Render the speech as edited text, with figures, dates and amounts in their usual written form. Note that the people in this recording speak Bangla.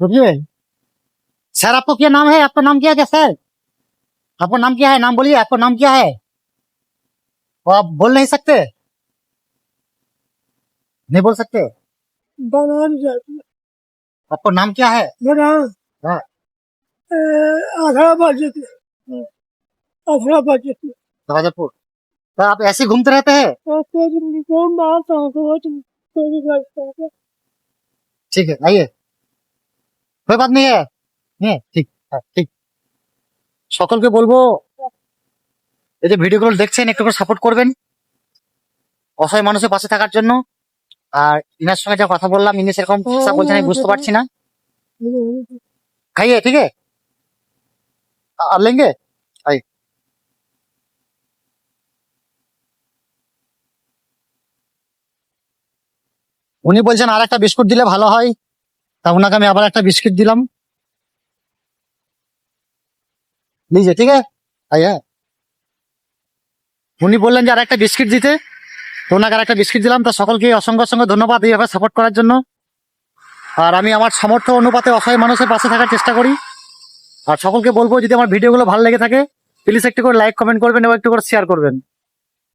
रुकिए सर, आपको क्या नाम है? आपका नाम क्या है सर? आपका नाम क्या है? नाम बोलिए, आपका नाम क्या है? वो आप बोल नहीं सकते? नहीं बोल सकते? बनान जाती आपको नाम क्या है? बना हाँ, आखड़ा बाजी थी आखड़ा बाजी थी राजापुर। तो आप ऐसे ही घूमते रहते हैं? और तेरी कौन मारता हूँ तो वो तुम तेरी बात है ठीक है, आइए, कोई बात नहीं है। नहीं है? ঠিক, হ্যাঁ, ঠিক। সকলকে বলবো, এই যে ভিডিওগুলো দেখছেন একটু করে সাপোর্ট করবেন অসহায় মানুষের পাশে থাকার জন্য। আর ইনার সঙ্গে যা কথা বললাম, ইনি সেরকম ভাষা বলছেন আমি বুঝতে পারছি না। খাইয়ে, ঠিক আছে? আর লেঙ্গে? আই। উনি বলছেন আর একটা বিস্কুট দিলে ভালো হয়, তা ওনাকে আমি আবার একটা বিস্কিট দিলাম। লিজে, ঠিক আছে? আইয়া। উনি বললেন যে আর একটা বিস্কিট দিতে, তো ওনাকে আর একটা বিস্কিট দিলাম। তা সকলকে অসংখ্য অসংখ্য ধন্যবাদ এইভাবে সাপোর্ট করার জন্য। আর আমি আমার সামর্থ্য অনুপাতে অসহায় মানুষের পাশে থাকার চেষ্টা করি। আর সকলকে বলবো যদি আমার ভিডিওগুলো ভালো লেগে থাকে প্লিজ একটু করে লাইক কমেন্ট করবেন এবং একটু করে শেয়ার করবেন।